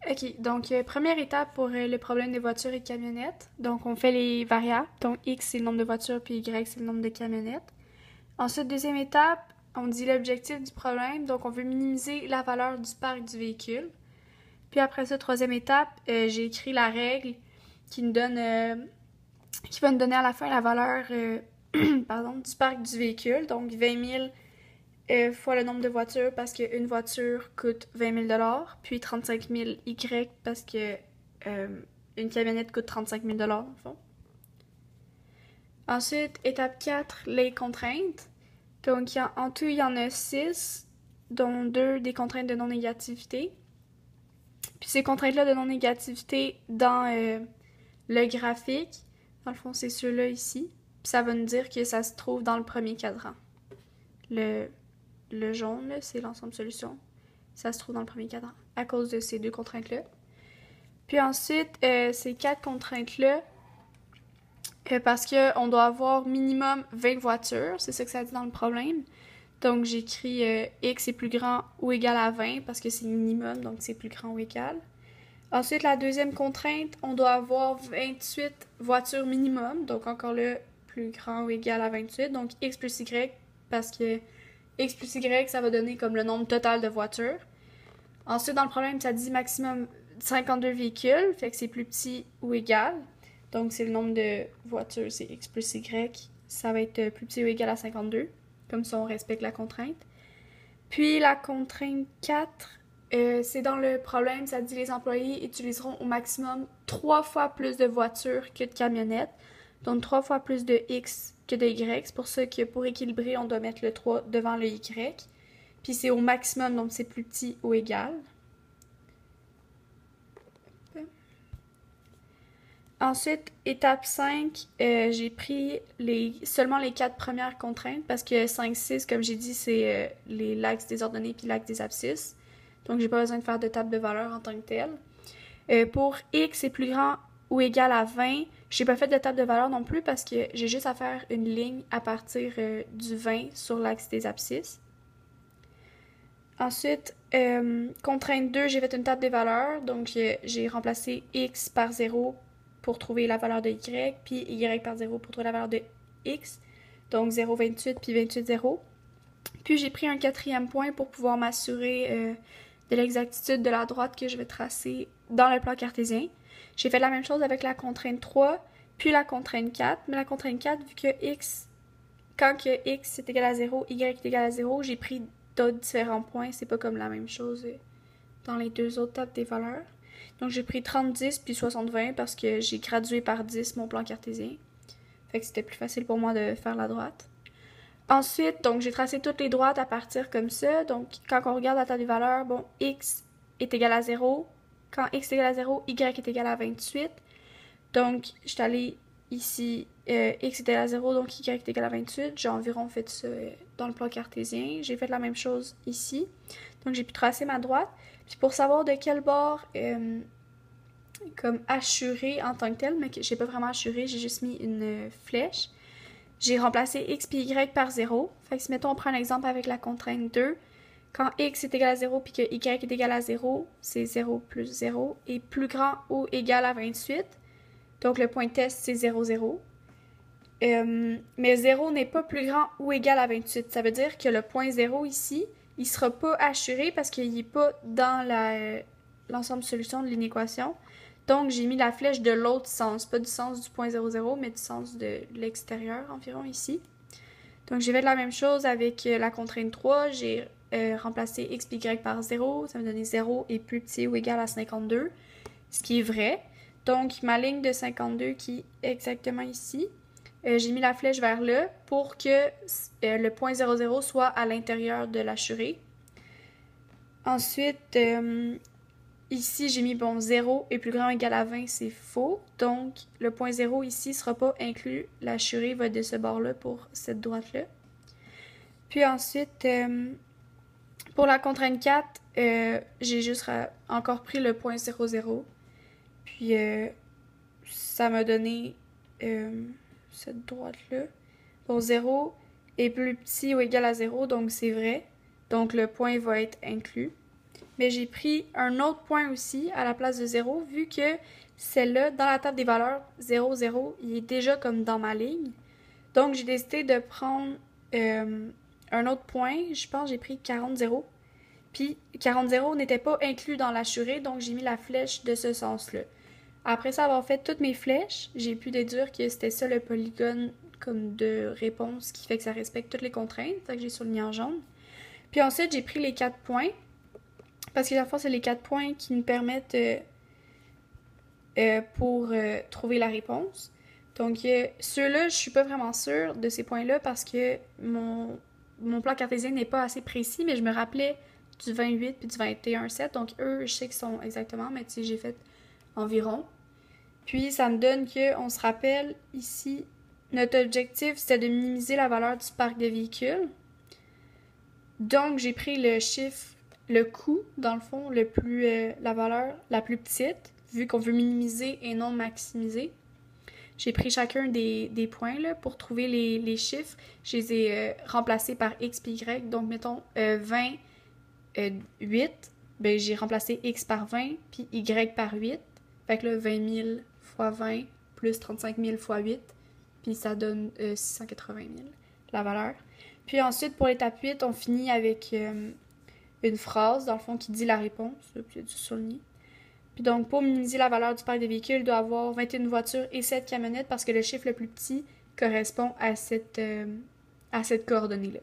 Ok, donc première étape pour le problème des voitures et camionnettes. Donc on fait les variables. Donc X c'est le nombre de voitures puis Y c'est le nombre de camionnettes. Ensuite, deuxième étape, on dit l'objectif du problème. Donc on veut minimiser la valeur du parc du véhicule. Puis après ça, troisième étape, j'ai écrit la règle qui nous donne qui va nous donner à la fin la valeur pardon, du parc du véhicule. Donc 20 000 fois le nombre de voitures parce qu'une voiture coûte 20 000 puis 35 000 Y parce que une camionnette coûte 35 000 en fond. Ensuite, étape 4, les contraintes. Donc, en tout, il y en a 6, dont 2 des contraintes de non-négativité. Puis ces contraintes-là de non-négativité dans le graphique, dans le fond, c'est ceux-là ici. Puis ça va nous dire que ça se trouve dans le premier cadran. Le jaune, c'est l'ensemble solution. Ça se trouve dans le premier cadran à cause de ces deux contraintes-là. Puis ensuite, ces 4 contraintes-là, parce qu'on doit avoir minimum 20 voitures, c'est ça que ça dit dans le problème. Donc j'écris X est plus grand ou égal à 20 parce que c'est minimum, donc c'est plus grand ou égal. Ensuite, la deuxième contrainte, on doit avoir 28 voitures minimum, donc encore là, plus grand ou égal à 28, donc X plus Y, parce que X plus Y, ça va donner comme le nombre total de voitures. Ensuite, dans le problème, ça dit maximum 52 véhicules, fait que c'est plus petit ou égal. Donc, c'est le nombre de voitures, c'est X plus Y. Ça va être plus petit ou égal à 52, comme ça on respecte la contrainte. Puis, la contrainte 4, c'est dans le problème, ça dit les employés utiliseront au maximum 3 fois plus de voitures que de camionnettes, donc 3 fois plus de X que de Y. C'est pour ça que pour équilibrer, on doit mettre le 3 devant le Y. Puis c'est au maximum, donc c'est plus petit ou égal. Ensuite, étape 5, j'ai pris seulement les 4 premières contraintes parce que 5, 6, comme j'ai dit, c'est l'axe des ordonnées puis l'axe des abscisses. Donc, j'ai pas besoin de faire de table de valeur en tant que telle. Pour X est plus grand ou égal à 20, j'ai pas fait de table de valeur non plus parce que j'ai juste à faire une ligne à partir du 20 sur l'axe des abscisses. Ensuite, contrainte 2, j'ai fait une table des valeurs. Donc, j'ai remplacé X par 0 pour trouver la valeur de Y, puis Y par 0 pour trouver la valeur de X. Donc, 0,28 puis 28,0. Puis, j'ai pris un quatrième point pour pouvoir m'assurer de l'exactitude de la droite que je vais tracer dans le plan cartésien. J'ai fait la même chose avec la contrainte 3, puis la contrainte 4. Mais la contrainte 4, vu que X, quand que X est égal à 0, Y est égal à 0, j'ai pris d'autres différents points. C'est pas comme la même chose dans les deux autres tables des valeurs. Donc j'ai pris 30, 10 puis 60, 20 parce que j'ai gradué par 10 mon plan cartésien. Fait que c'était plus facile pour moi de faire la droite. Ensuite, donc j'ai tracé toutes les droites à partir comme ça. Donc quand on regarde la table des valeurs, bon, X est égal à 0. Quand X est égal à 0, Y est égal à 28. Donc je suis allée ici, X est égal à 0, donc Y est égal à 28. J'ai environ fait ça dans le plan cartésien. J'ai fait la même chose ici. Donc j'ai pu tracer ma droite. Puis pour savoir de quel bord comme assuré en tant que tel, mais que j'ai pas vraiment assuré, j'ai juste mis une flèche. J'ai remplacé X puis Y par 0. Fait que si mettons on prend un exemple avec la contrainte 2, quand X est égal à 0 puis que Y est égal à 0, c'est 0 plus 0 est plus grand ou égal à 28. Donc le point test c'est 0, 0. Mais 0 n'est pas plus grand ou égal à 28. Ça veut dire que le point 0 ici, il ne sera pas assuré parce qu'il n'est pas dans l'ensemble solution de l'inéquation. Donc, j'ai mis la flèche de l'autre sens, pas du sens du point 0, 0, mais du sens de l'extérieur environ ici. Donc, j'ai fait la même chose avec la contrainte 3. J'ai remplacé x puis y par 0. Ça me donnait 0 est plus petit ou égal à 52, ce qui est vrai. Donc, ma ligne de 52 qui est exactement ici, j'ai mis la flèche vers là pour que le point 0, 0 soit à l'intérieur de l'assuré. Ensuite, ici, j'ai mis, bon, 0 est plus grand ou égal à 20, c'est faux. Donc, le point 0 ici ne sera pas inclus. L'assuré va être de ce bord-là pour cette droite-là. Puis ensuite, pour la contrainte 4, j'ai juste encore pris le point 0, 0. Puis, ça m'a donné cette droite-là. Bon, 0 est plus petit ou égal à 0, donc c'est vrai. Donc, le point va être inclus. mais j'ai pris un autre point aussi à la place de 0, vu que celle-là, dans la table des valeurs 0, 0, il est déjà comme dans ma ligne. Donc, j'ai décidé de prendre un autre point. Je pense que j'ai pris 40, 0. Puis 40, 0 n'était pas inclus dans l'assuré, donc j'ai mis la flèche de ce sens-là. Après ça avoir fait toutes mes flèches, j'ai pu déduire que c'était ça le polygone comme de réponse qui fait que ça respecte toutes les contraintes. Fait que j'ai surligné en jaune. Puis ensuite, j'ai pris les 4 points. Parce que la fois, c'est les 4 points qui nous permettent pour trouver la réponse. Donc, ceux-là, je suis pas vraiment sûre de ces points-là parce que mon plan cartésien n'est pas assez précis, mais je me rappelais du 28 puis du 21,7. Donc, eux, je sais qu'ils sont exactement, mais tu sais, j'ai fait environ. Puis, ça me donne qu'on se rappelle ici, notre objectif, c'était de minimiser la valeur du parc de véhicules. Donc, j'ai pris le chiffre, le coût, dans le fond, la valeur la plus petite, vu qu'on veut minimiser et non maximiser. J'ai pris chacun des points là, pour trouver les chiffres. Je les ai remplacés par x puis y. Donc, mettons 20, 8. Ben, j'ai remplacé x par 20 puis y par 8. Fait que là, 20 000 fois 20 plus 35 000 fois 8. Puis ça donne 680 000, la valeur. Puis ensuite, pour l'étape 8, on finit avec une phrase, dans le fond, qui dit la réponse. Puis il y a du souligné. Puis donc, pour minimiser la valeur du parc des véhicules, il doit avoir 21 voitures et 7 camionnettes parce que le chiffre le plus petit correspond à cette coordonnée-là.